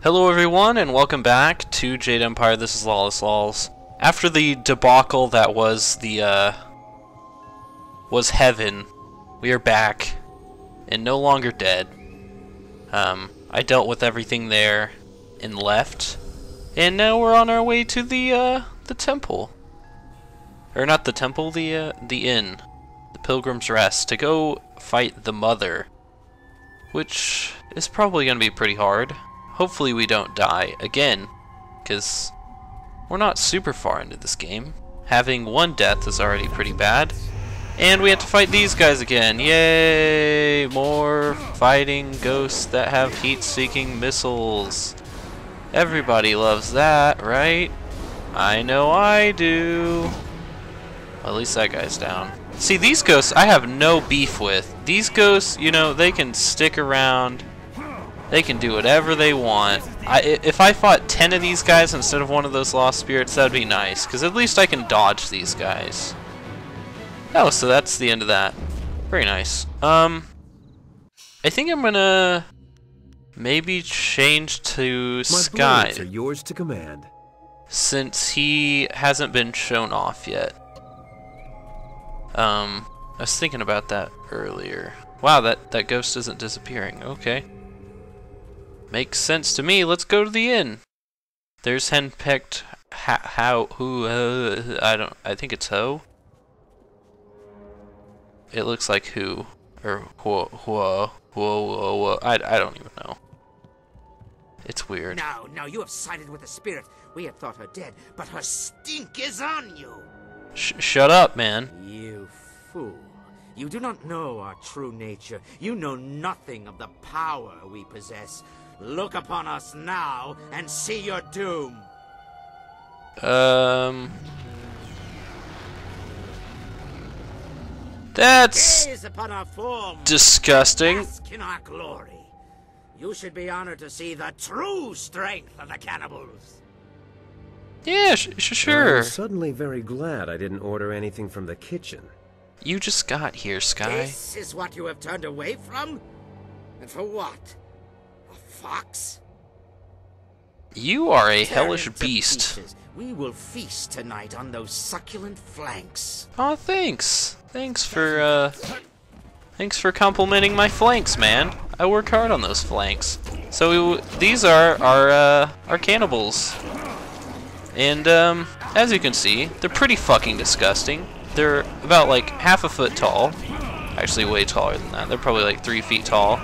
Hello everyone and welcome back to Jade Empire. This is LawlessLawls. After the debacle that was heaven, we are back and no longer dead. I dealt with everything there and left, and now we're on our way to the temple. Or not the temple, the inn, the Pilgrim's Rest, to go fight the mother, which is probably gonna be pretty hard. Hopefully we don't die again, because we're not super far into this game. Having one death is already pretty bad. And we have to fight these guys again. Yay! More fighting ghosts that have heat-seeking missiles. Everybody loves that, right? I know I do. Well, at least that guy's down. See, these ghosts I have no beef with. These ghosts, you know, they can stick around. They can do whatever they want. If I fought 10 of these guys instead of one of those lost spirits, that would be nice, because at least I can dodge these guys. Oh, so that's the end of that. Very nice. I think I'm gonna maybe change to Sky. My blades are yours to command. Since he hasn't been shown off yet. I was thinking about that earlier. Wow, that ghost isn't disappearing. Okay. Makes sense to me. Let's go to the inn. There's henpecked I think it's Ho. It looks like who or whoa. I don't even know. It's weird. Now you have sided with the spirit. We had thought her dead, but her stink is on you. Shut up, man. You fool. You do not know our true nature. You know nothing of the power we possess. Look upon us now and see your doom. That's Gaze upon our form. disgusting. Bask in our glory. You should be honored to see the true strength of the cannibals. Yeah, sure. I'm suddenly very glad I didn't order anything from the kitchen. You just got here, Sky. This is what you have turned away from? And for what? A fox? You are a Tear hellish him to beast. pieces. We will feast tonight on those succulent flanks. Oh, thanks. Thanks for complimenting my flanks, man. I work hard on those flanks. So these are our cannibals. And as you can see, they're pretty fucking disgusting. They're about like half a foot tall. Actually way taller than that. They're probably like 3 feet tall.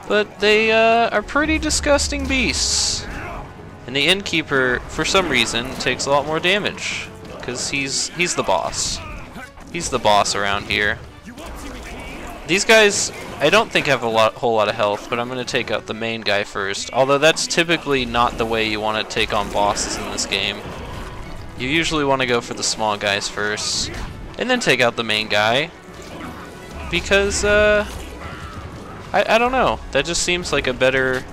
But they are pretty disgusting beasts. And the innkeeper, for some reason, takes a lot more damage. Because he's the boss. He's the boss around here. These guys, I don't think have a whole lot of health, but I'm going to take out the main guy first. Although that's typically not the way you want to take on bosses in this game. You usually want to go for the small guys first, and then take out the main guy. Because, I don't know. That just seems like a better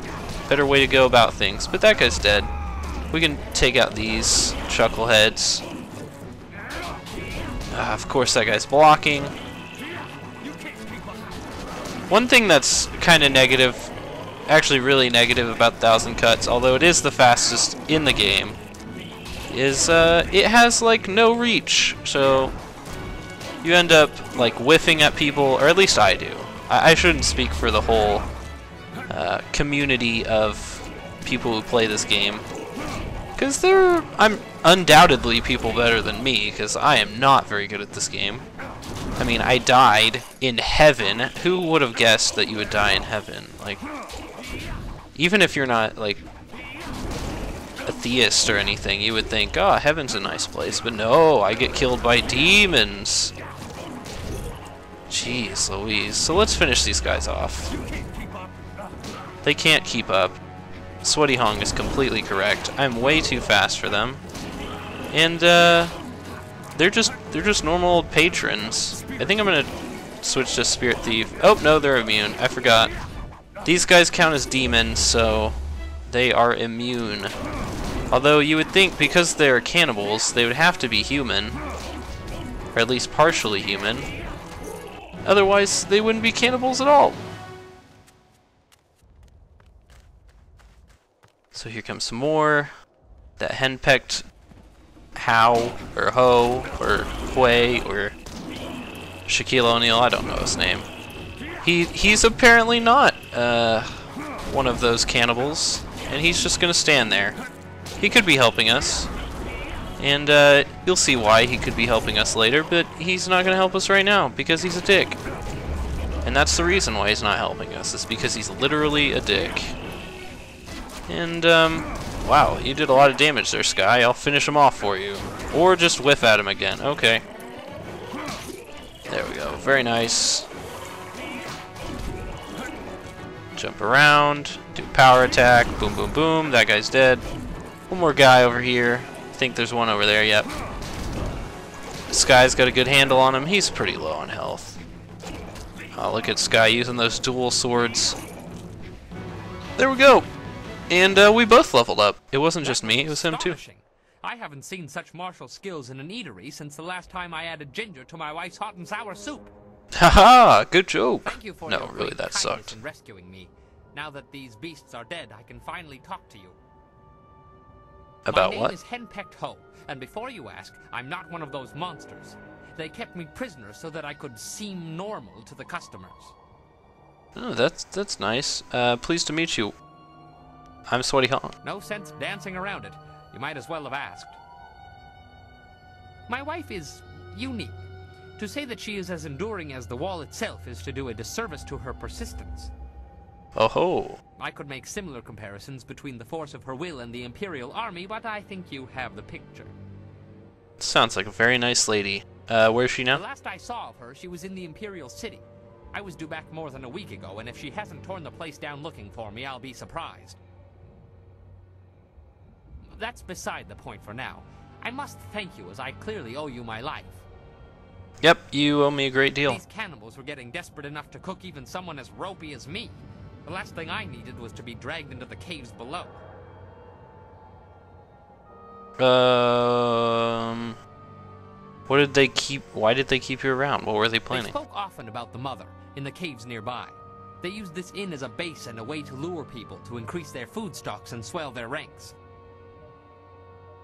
way to go about things. But that guy's dead. We can take out these chuckleheads. Of course that guy's blocking. One thing that's kind of negative, actually really negative about 1000 Cuts, although it is the fastest in the game, is it has like no reach. So you end up like whiffing at people, or at least I do. I shouldn't speak for the whole community of people who play this game, because I'm undoubtedly people better than me, because I am not very good at this game. I mean, I died in heaven. Who would have guessed that you would die in heaven? Like, even if you're not like a theist or anything, you would think, oh, heaven's a nice place, but no, I get killed by demons. Jeez Louise. So let's finish these guys off. They can't keep up. Sweaty Hong is completely correct. I'm way too fast for them. And they're just normal old patrons. I think I'm gonna switch to Spirit Thief. Oh no, they're immune. I forgot. These guys count as demons, so they are immune. Although you would think because they're cannibals, they would have to be human, or at least partially human. Otherwise, they wouldn't be cannibals at all. So here comes some more. That henpecked How or Ho or Hui or Shaquille O'Neal, I don't know his name. He's apparently not one of those cannibals, and he's just gonna stand there. He could be helping us, and you'll see why he could be helping us later, but he's not gonna help us right now because he's a dick. And that's the reason why he's not helping us, is because he's literally a dick. And wow, you did a lot of damage there, Sky. I'll finish him off for you. Or just whiff at him again. Okay. There we go. Very nice. Jump around. Do power attack. Boom, boom, boom. That guy's dead. One more guy over here. I think there's one over there. Yep. Sky's got a good handle on him. He's pretty low on health. Oh, look at Sky using those dual swords. There we go. And we both leveled up. It wasn't just me, it was him too. I haven't seen such martial skills in an eatery since the last time I added ginger to my wife's hot and sour soup. Haha, good joke. Thank you for No, your really, great that kindness sucked. in rescuing me. Now that these beasts are dead, I can finally talk to you. About My name what? is Henpecked Ho, and before you ask, I'm not one of those monsters. They kept me prisoner so that I could seem normal to the customers. Oh, that's nice. Pleased to meet you. I'm Sweaty Hong. No sense dancing around it. You might as well have asked. My wife is unique. To say that she is as enduring as the wall itself is to do a disservice to her persistence. Oh ho. I could make similar comparisons between the force of her will and the Imperial Army, but I think you have the picture. Sounds like a very nice lady. Where's she The now? last I saw of her, she was in the Imperial City. I was due back more than a week ago, and if she hasn't torn the place down looking for me, I'll be surprised. That's beside the point for now. I must thank you, as I clearly owe you my life. Yep, you owe me a great deal. These cannibals were getting desperate enough to cook even someone as ropey as me. The last thing I needed was to be dragged into the caves below. What did they keep? Why did they keep you around? What were they They planning? spoke often about the mother, in the caves nearby. They used this inn as a base and a way to lure people to increase their food stocks and swell their ranks.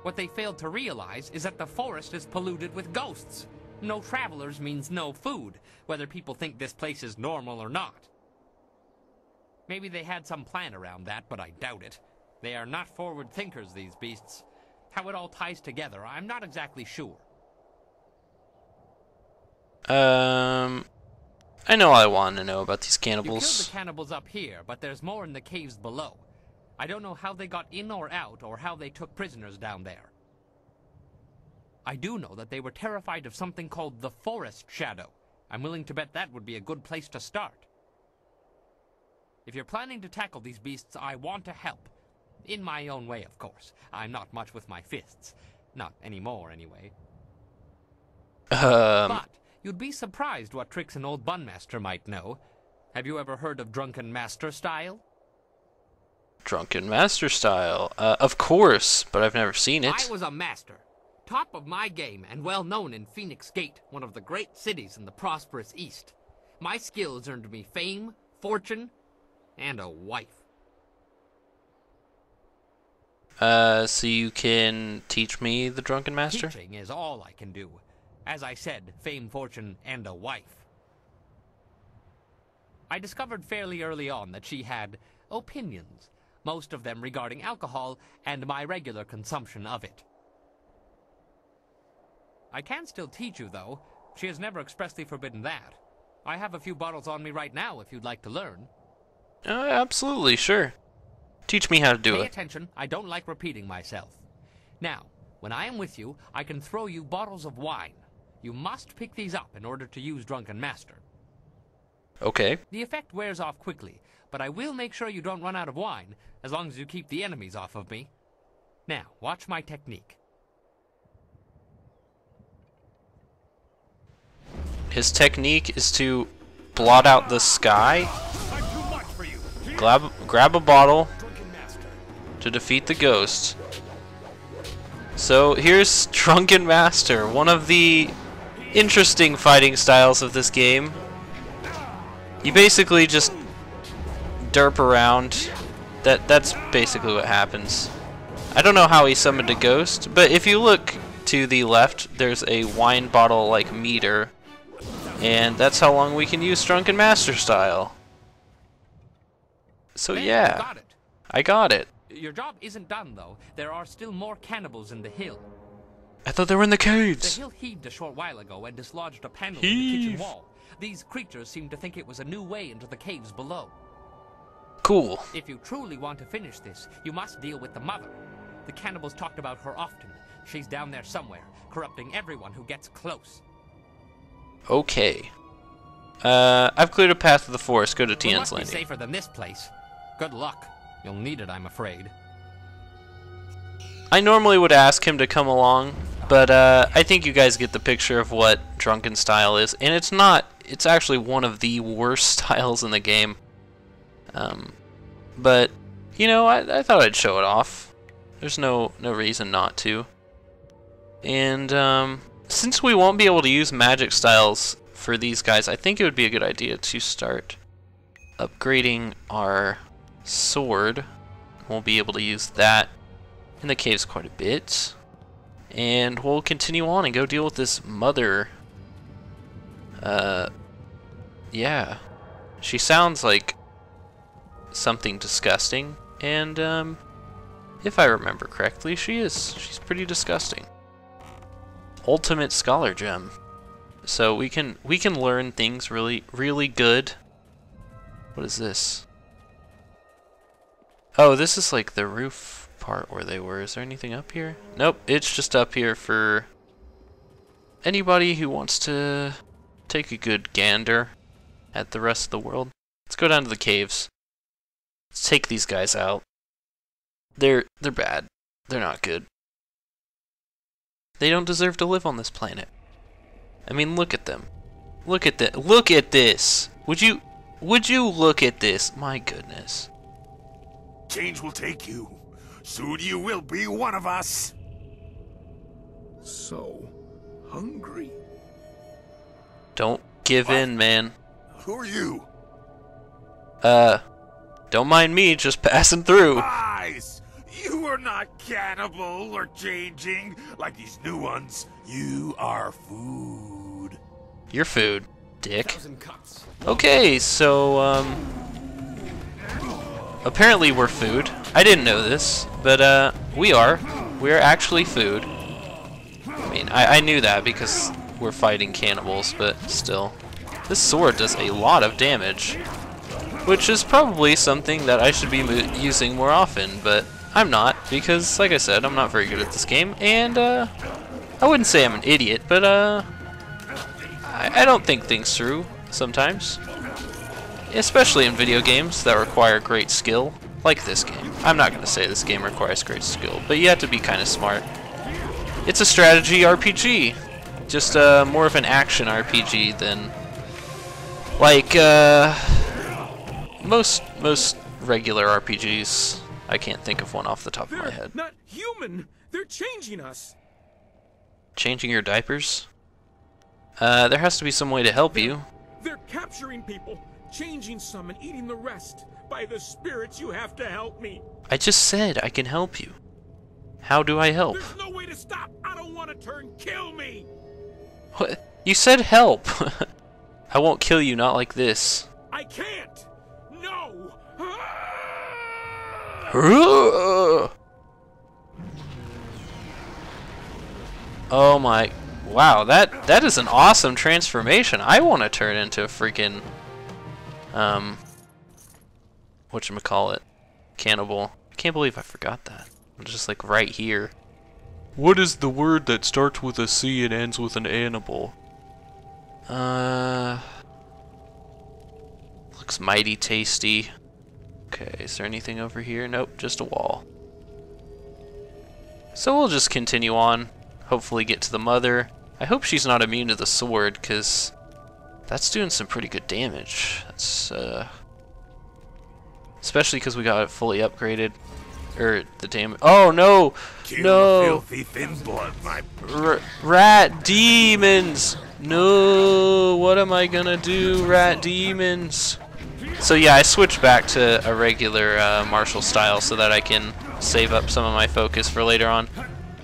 What they failed to realize is that the forest is polluted with ghosts. No travelers means no food, whether people think this place is normal or not. Maybe they had some plan around that, but I doubt it. They are not forward thinkers, these beasts. How it all ties together, I'm not exactly sure. I know I want to know about these You killed cannibals. the cannibals up here, but there's more in the caves below. I don't know how they got in or out, or how they took prisoners down there. I do know that they were terrified of something called the Forest Shadow. I'm willing to bet that would be a good place to start. If you're planning to tackle these beasts, I want to help. In my own way, of course. I'm not much with my fists. Not anymore, anyway. But you'd be surprised what tricks an old bunmaster might know. Have you ever heard of Drunken Master style? Drunken Master style. Of course, but I've never seen it. I was a master. Top of my game and well known in Phoenix Gate, one of the great cities in the prosperous East. My skills earned me fame, fortune, and a wife. So you can teach me the Drunken Master? Teaching is all I can do. As I said, fame, fortune, and a wife. I discovered fairly early on that she had opinions, most of them regarding alcohol and my regular consumption of it. I can still teach you, though. She has never expressly forbidden that. I have a few bottles on me right now if you'd like to learn. Absolutely, sure. Teach me how to do Pay it. attention, I don't like repeating myself. Now, when I am with you, I can throw you bottles of wine. You must pick these up in order to use Drunken Master. Okay. The effect wears off quickly, but I will make sure you don't run out of wine, as long as you keep the enemies off of me. Now, watch my technique. His technique is to blot out the sky, grab a bottle to defeat the ghost. So here's Drunken Master, one of the interesting fighting styles of this game. You basically just derp around That's basically what happens. I don't know how he summoned a ghost, but if you look to the left, there's a wine bottle like meter, and that's how long we can use Drunken Master style. So Hey, yeah, you got it. I got it. Your job isn't done, though. There are still more cannibals in the hill. I thought they were in the The caves. hill heaved a short while ago and dislodged a panel in the Heave. kitchen wall. These creatures seem to think it was a new way into the caves below. Cool. If you truly want to finish this, you must deal with the mother. The cannibals talked about her often. She's down there somewhere, corrupting everyone who gets close. Okay. I've cleared a path to the forest. Go to It Tien's must be Landing. safer than this place. Good luck. You'll need it, I'm afraid. I normally would ask him to come along, but I think you guys get the picture of what drunken style is, and it's not. It's actually one of the worst styles in the game. But you know, I thought I'd show it off. There's no reason not to. And since we won't be able to use magic styles for these guys, I think it would be a good idea to start upgrading our sword. We'll be able to use that in the caves quite a bit. And we'll continue on and go deal with this mother. Yeah. She sounds like something disgusting, and if I remember correctly, she's pretty disgusting. Ultimate Scholar Gem. So we can learn things really good. What is this? Oh, this is like the roof part where they were. Is there anything up here? Nope, it's just up here for anybody who wants to take a good gander at the rest of the world. Let's go down to the caves. Let's take these guys out. They're bad. They're not good. They don't deserve to live on this planet. I mean, look at them. Look at that. Look at this. Would you look at this? My goodness. Change will take you. Soon you will be one of us. So hungry. Don't give in, man. Who are you? Don't mind me, just passing through. Lies! You are not cannibal or changing like these new ones. You are food. Your food, dick. Okay, so, apparently we're food. I didn't know this, but, we are. We are actually food. I mean, I knew that because we're fighting cannibals, but still. This sword does a lot of damage, which is probably something that I should be using more often, but I'm not, because, like I said, I'm not very good at this game, and, I wouldn't say I'm an idiot, but, I don't think things through sometimes. Especially in video games that require great skill, like this game. I'm not going to say this game requires great skill, but you have to be kind of smart. It's a strategy RPG, just more of an action RPG than, like, most regular RPGs. I can't think of one off the top of my They're head. not human. They're changing us. Changing your diapers? There has to be some way to help you. They're capturing people, changing some and eating the rest. By the spirits, you have to help me. I just said I can help you. How do I help? There's no way to stop. I don't want to turn. Kill me. What? You said help. I won't kill you, not like this. I can't. No. Oh my, wow, that is an awesome transformation. I want to turn into a freaking whatchamacallit, cannibal. I can't believe I forgot that. I'm just like right here. What is the word that starts with a C and ends with an animal? Looks mighty tasty. Okay, is there anything over here? Nope, just a wall. So we'll just continue on. Hopefully get to the mother. I hope she's not immune to the sword, because that's doing some pretty good damage. That's, especially because we got it fully upgraded. Or the damage. Oh no! Kill No! filthy thin blood, my Rat demons! No! What am I gonna do, rat demons? So yeah, I switched back to a regular martial style so that I can save up some of my focus for later on.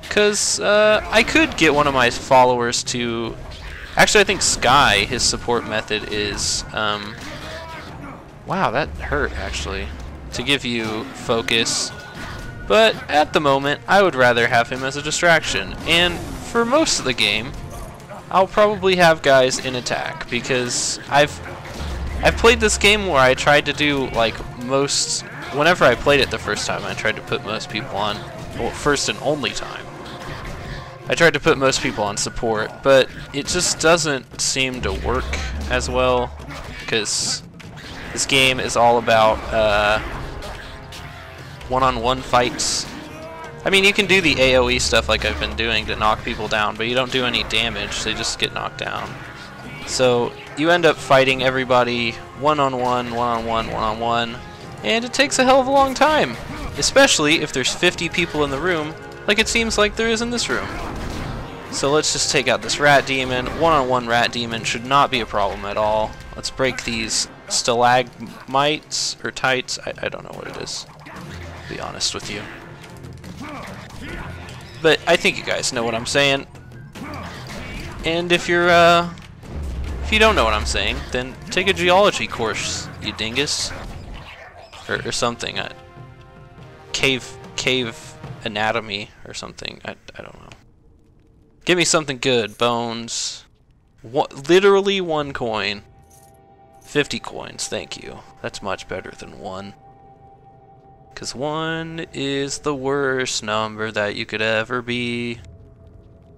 Because I could get one of my followers to... Actually, I think Sky, his support method is... Wow, that hurt, actually. To give you focus. But at the moment, I would rather have him as a distraction. And for most of the game, I'll probably have guys in attack. Because I've played this game where I tried to do, like, most... Whenever I played it the first time, I tried to put most people on... Well, first and only time. I tried to put most people on support, but it just doesn't seem to work as well. Because this game is all about one-on-one fights. I mean, you can do the AoE stuff like I've been doing to knock people down, but you don't do any damage, they just get knocked down. So you end up fighting everybody one-on-one, one-on-one, one-on-one, and it takes a hell of a long time. Especially if there's 50 people in the room, like it seems like there is in this room. So let's just take out this rat demon. One-on-one rat demon should not be a problem at all. Let's break these stalagmites, or tights, I don't know what it is, to be honest with you. But I think you guys know what I'm saying. And if you're, if you don't know what I'm saying, then take a geology course, you dingus. Or something. Cave anatomy or something. I don't know. Give me something good. Bones. Literally 1 coin. 50 coins, thank you. That's much better than 1. Because 1 is the worst number that you could ever be.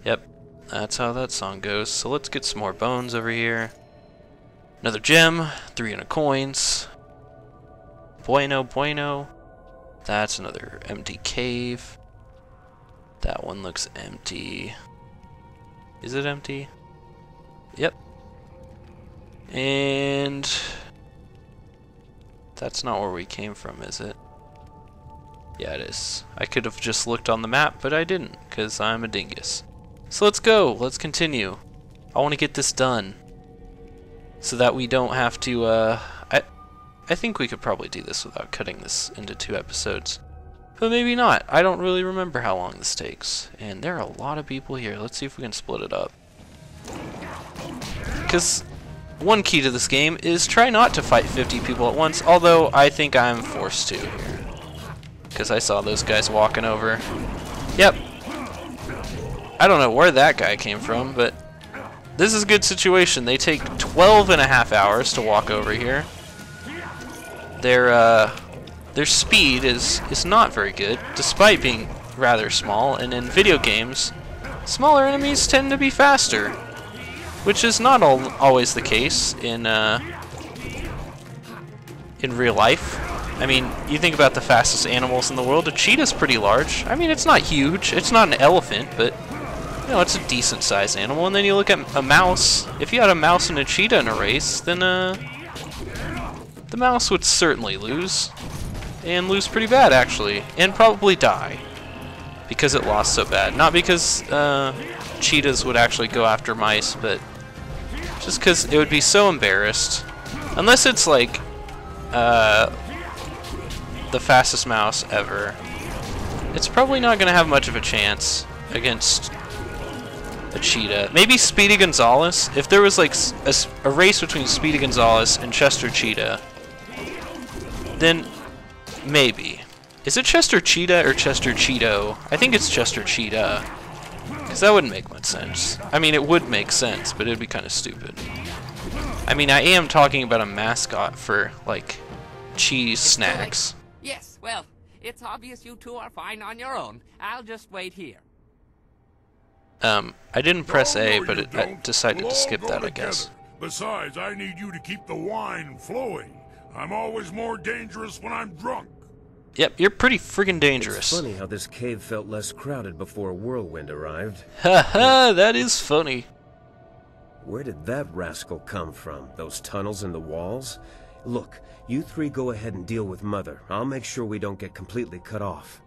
Yep, that's how that song goes. So let's get some more bones over here. Another gem, 300 coins. Bueno, bueno. That's another empty cave. That one looks empty. Is it empty? Yep. And that's not where we came from, is it? Yeah, it is. I could have just looked on the map, but I didn't, because I'm a dingus. So let's go. Let's continue. I want to get this done so that we don't have to, I think we could probably do this without cutting this into 2 episodes. But maybe not. I don't really remember how long this takes. And there are a lot of people here. Let's see if we can split it up. Because one key to this game is try not to fight 50 people at once, although I think I'm forced to here. Because I saw those guys walking over. Yep. I don't know where that guy came from, but this is a good situation. They take 12.5 hours to walk over here. Their speed is not very good, despite being rather small, and in video games, smaller enemies tend to be faster, which is not always the case in real life. I mean, you think about the fastest animals in the world, a cheetah's pretty large. I mean, it's not huge, it's not an elephant, but you know, it's a decent sized animal. And then you look at a mouse. If you had a mouse and a cheetah in a race, then the mouse would certainly lose, and lose pretty bad actually, and probably die because it lost so bad. Not because cheetahs would actually go after mice, but just because it would be so embarrassed. Unless it's like the fastest mouse ever, it's probably not going to have much of a chance against a cheetah. Maybe Speedy Gonzales. If there was like a race between Speedy Gonzales and Chester Cheetah, then maybe. Is it Chester Cheetah or Chester Cheeto? I think it's Chester Cheetah. Because that wouldn't make much sense. I mean, it would make sense, but it'd be kind of stupid. I mean, I am talking about a mascot for, like, cheese snacks. Yes, well, it's obvious you two are fine on your own. I'll just wait here. I didn't press A, but I decided to skip that, I guess. Besides, I need you to keep the wine flowing. I'm always more dangerous when I'm drunk. Yep, you're pretty friggin' dangerous. It's funny how this cave felt less crowded before Whirlwind arrived. Haha, that is funny. Where did that rascal come from? Those tunnels in the walls? Look, you 3 go ahead and deal with Mother. I'll make sure we don't get completely cut off.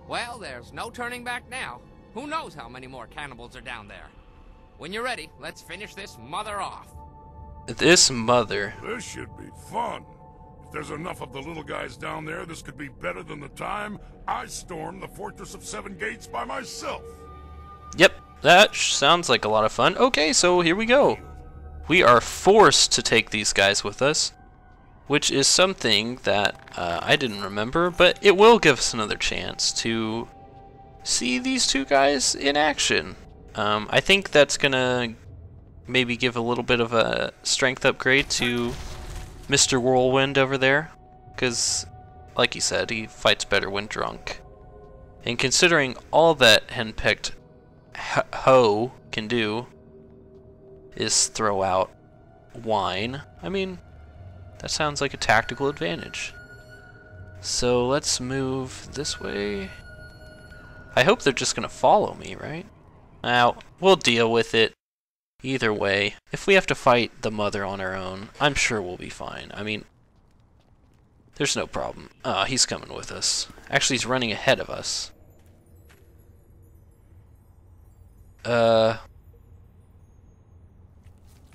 Well, there's no turning back now. Who knows how many more cannibals are down there? When you're ready, let's finish this mother off. This mother. This should be fun. If there's enough of the little guys down there, this could be better than the time I stormed the Fortress of Seven Gates by myself. Yep, that sounds like a lot of fun. Okay, so here we go. We are forced to take these guys with us, which is something that I didn't remember, but it will give us another chance to see these two guys in action. I think that's gonna maybe give a little bit of a strength upgrade to Mr. Whirlwind over there, because, like he said, he fights better when drunk. And considering all that henpecked Ho can do is throw out wine, I mean, that sounds like a tactical advantage. So let's move this way. I hope they're just gonna follow me, right? Now, we'll deal with it either way. If we have to fight the mother on our own, I'm sure we'll be fine. I mean, there's no problem. He's coming with us. Actually, he's running ahead of us.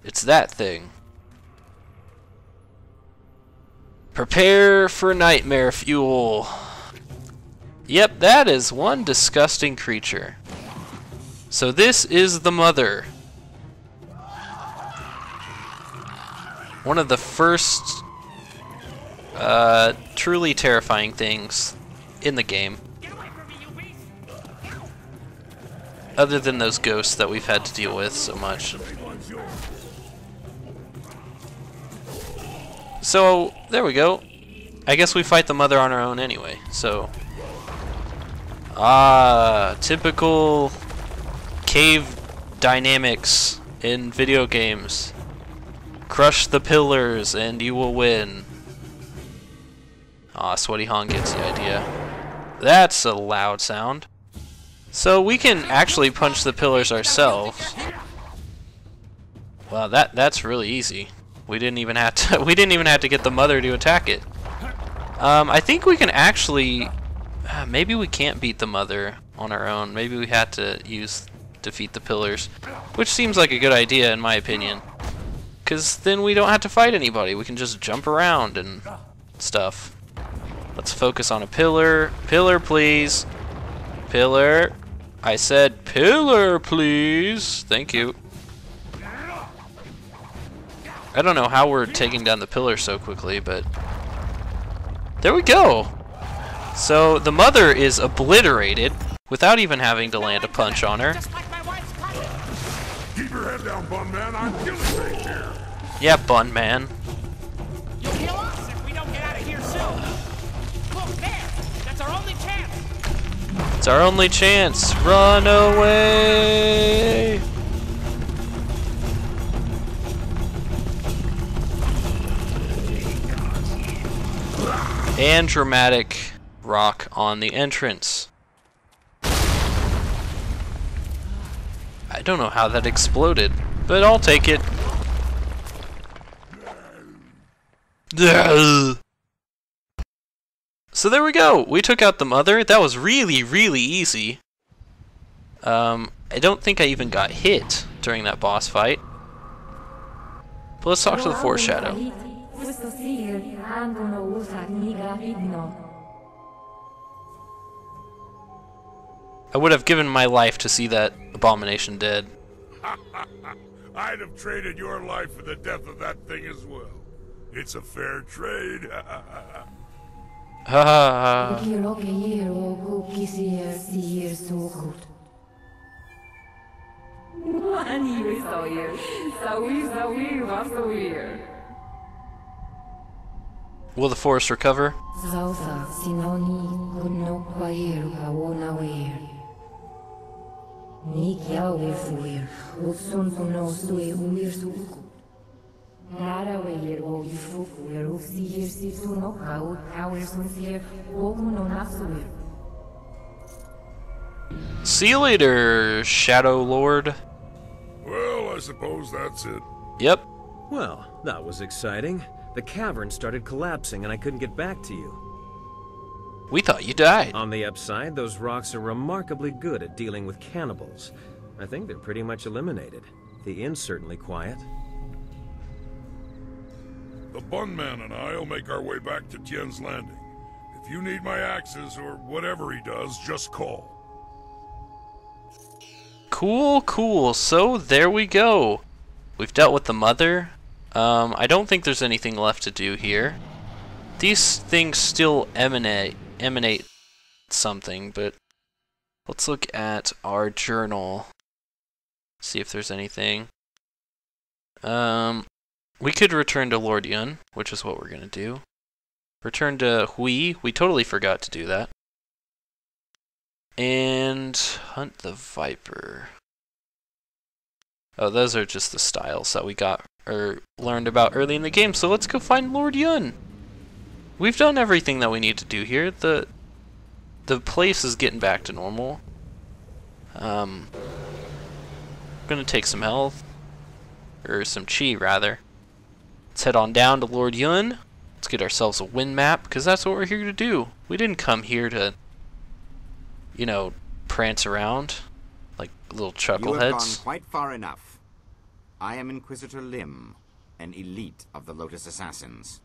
It's that thing. Prepare for nightmare fuel. Yep, that is one disgusting creature. So this is the mother. One of the first truly terrifying things in the game. Other than those ghosts that we've had to deal with so much. So, there we go. I guess we fight the mother on our own anyway, so... typical cave dynamics in video games. Crush the pillars and you will win. Sweaty Han gets the idea. That's a loud sound. So we can actually punch the pillars ourselves. Wow, that's really easy. We didn't even have to get the mother to attack it. I think we can actually maybe we can't beat the mother on our own. Maybe we had to defeat the pillars, which seems like a good idea in my opinion. Cause then we don't have to fight anybody. We can just jump around and stuff. Let's focus on a pillar. Pillar, please. Pillar. I said pillar, please. Thank you. I don't know how we're taking down the pillar so quickly, but there we go. So the mother is obliterated without even having to land a punch on her. Keep your head down, Bun Man. I'm killing things here. Yeah, Bun Man. You'll kill us if we don't get out of here soon. Look there. That's our only chance. It's our only chance. Run away. And dramatic rock on the entrance. I don't know how that exploded, but I'll take it. So there we go. We took out the mother. That was really, really easy. I don't think I even got hit during that boss fight. But let's talk to the foreshadow. I would have given my life to see that abomination dead. I'd have traded your life for the death of that thing as well. It's a fair trade. Ha ha ha. Will the forest recover? See you later, Shadow Lord. Well, I suppose that's it. Yep. Well, that was exciting. The cavern started collapsing and I couldn't get back to you. We thought you died. On the upside, those rocks are remarkably good at dealing with cannibals. I think they're pretty much eliminated. The inn's certainly quiet. The Bun Man and I'll make our way back to Tien's Landing. If you need my axes or whatever he does, just call. Cool, cool. So there we go. We've dealt with the mother. I don't think there's anything left to do here. These things still emanate something, but let's look at our journal. See if there's anything. We could return to Lord Yun, which is what we're gonna do. Return to Hui. We totally forgot to do that. And hunt the viper. Oh, those are just the styles that we got or learned about early in the game. So let's go find Lord Yun. We've done everything that we need to do here. The place is getting back to normal. I'm gonna take some health, or some chi rather. Let's head on down to Lord Yun. Let's get ourselves a wind map, because that's what we're here to do. We didn't come here to, you know, prance around like little chuckleheads. You have gone quite far enough. I am Inquisitor Lim, an elite of the Lotus Assassins.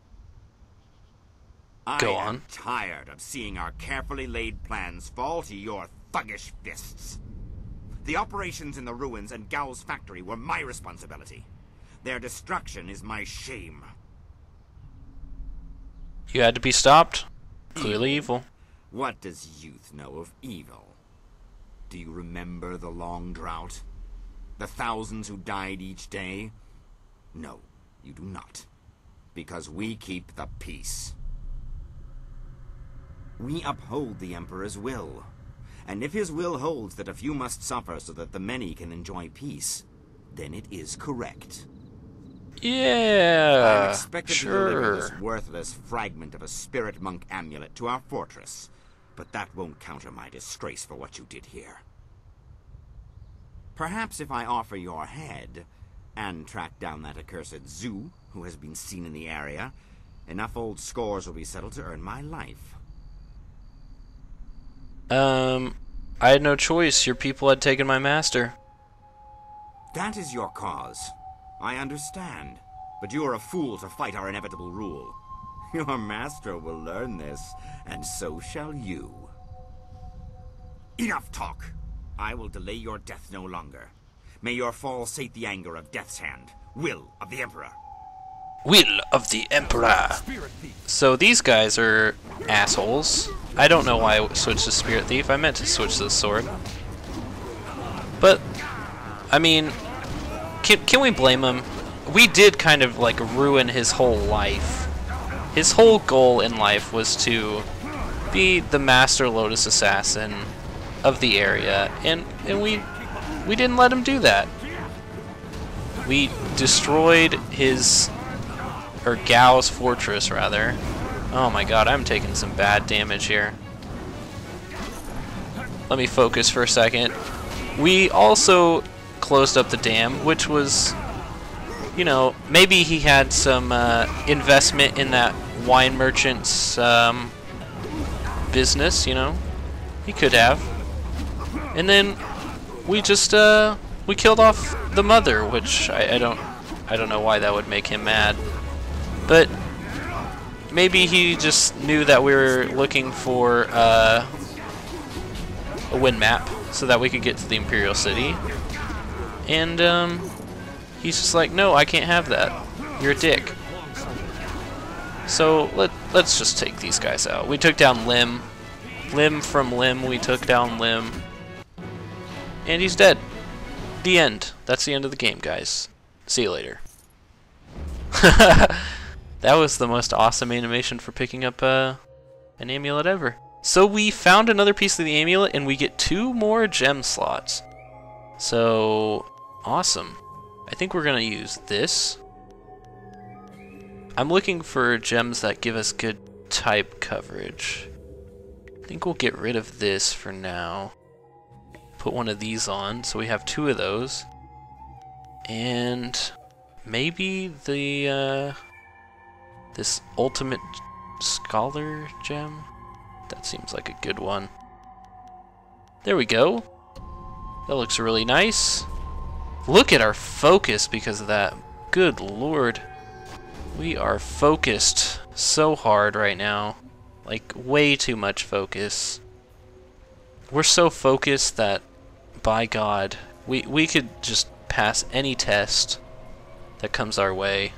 Go I on. am tired of seeing our carefully laid plans fall to your thuggish fists. The operations in the ruins and Gao's factory were my responsibility. Their destruction is my shame. You had to be stopped. Clearly evil. What does youth know of evil? Do you remember the long drought? The thousands who died each day? No, you do not. Because we keep the peace. We uphold the Emperor's will. And if his will holds that a few must suffer so that the many can enjoy peace, then it is correct. Yeah, I'm expected to deliver this worthless fragment of a spirit monk amulet to our fortress, but that won't counter my disgrace for what you did here. Perhaps if I offer your head, and track down that accursed Zhu who has been seen in the area, enough old scores will be settled to earn my life. I had no choice. Your people had taken my master. That is your cause. I understand. But you are a fool to fight our inevitable rule. Your master will learn this, and so shall you. Enough talk! I will delay your death no longer. May your fall sate the anger of Death's Hand, will of the Emperor. Will of the Emperor. So these guys are assholes. I don't know why I switched to Spirit Thief. I meant to switch to the sword. But, I mean, can we blame him? We did kind of like ruin his whole life. His whole goal in life was to be the Master Lotus Assassin of the area, and we didn't let him do that. We destroyed his, or Gao's fortress rather. Oh my god, I'm taking some bad damage here. Let me focus for a second. We also closed up the dam, which was, you know, maybe he had some investment in that wine merchant's business, you know. He could have. And then we just we killed off the mother, which I don't know why that would make him mad. But maybe he just knew that we were looking for a wind map so that we could get to the Imperial City. And he's just like, no, I can't have that. You're a dick. So let's just take these guys out. We took down Lim. Lim from Lim, we took down Lim. And he's dead. The end. That's the end of the game, guys. See you later. That was the most awesome animation for picking up an amulet ever. So we found another piece of the amulet, and we get 2 more gem slots. So, awesome. I think we're going to use this. I'm looking for gems that give us good type coverage. I think we'll get rid of this for now. Put one of these on, so we have 2 of those. And maybe the this ultimate scholar gem? That seems like a good one. There we go. That looks really nice. Look at our focus because of that. Good lord. We are focused so hard right now. Like, way too much focus. We're so focused that, by God, we could just pass any test that comes our way.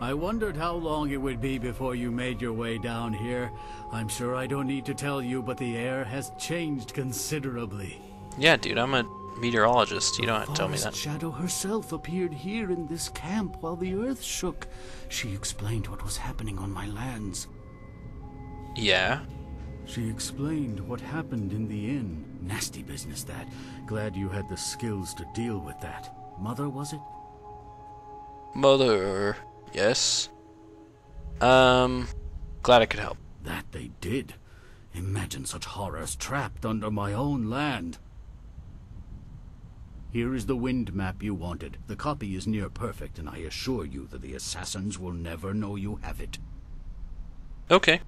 I wondered how long it would be before you made your way down here. I'm sure I don't need to tell you, but the air has changed considerably. Yeah, dude, I'm a meteorologist. You don't have to tell me The that. Forest Shadow herself appeared here in this camp while the earth shook. She explained what was happening on my lands. Yeah? She explained what happened in the inn. Nasty business, that. Glad you had the skills to deal with that. Mother, was it? Mother. Yes. Glad I could help. That they did. Imagine such horrors trapped under my own land. Here is the wind map you wanted. The copy is near perfect, and I assure you that the assassins will never know you have it. Okay.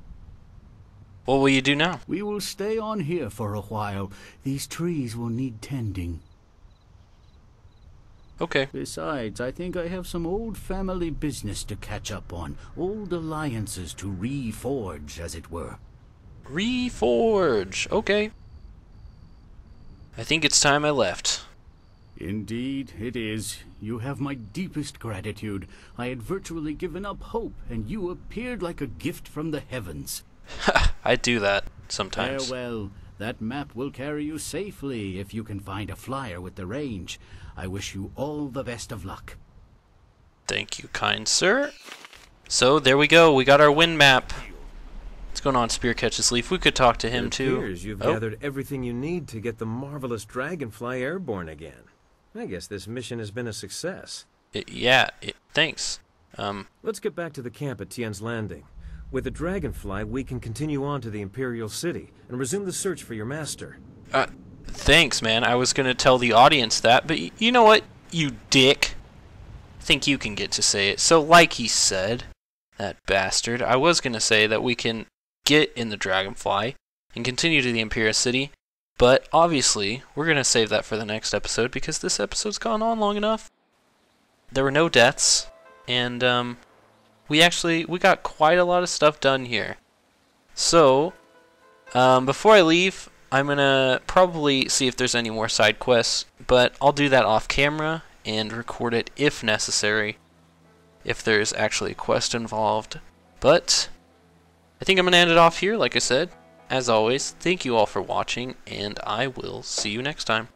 What will you do now? We will stay on here for a while. These trees will need tending. Okay. Besides, I think I have some old family business to catch up on. Old alliances to reforge, as it were. Reforge. Okay. I think it's time I left. Indeed, it is. You have my deepest gratitude. I had virtually given up hope, and you appeared like a gift from the heavens. I do that sometimes. Farewell. That map will carry you safely if you can find a flyer with the range. I wish you all the best of luck. Thank you, kind sir. So, there we go. We got our wind map. What's going on, Spear Catches Leaf? We could talk to him, It too. appears you've gathered everything you need to get the marvelous dragonfly airborne again. I guess this mission has been a success. Thanks. Let's get back to the camp at Tien's Landing. With the dragonfly, we can continue on to the Imperial City and resume the search for your master. Thanks, man. I was gonna tell the audience that, but you know what, you dick? I think you can get to say it. So, like he said, that bastard, I was gonna say that we can get in the dragonfly and continue to the Imperial City, but obviously, we're gonna save that for the next episode because this episode's gone on long enough. There were no deaths, and, we got quite a lot of stuff done here. So, before I leave, I'm gonna probably see if there's any more side quests, but I'll do that off camera and record it if necessary, if there's actually a quest involved. But I think I'm gonna end it off here, like I said. As always, thank you all for watching, and I will see you next time.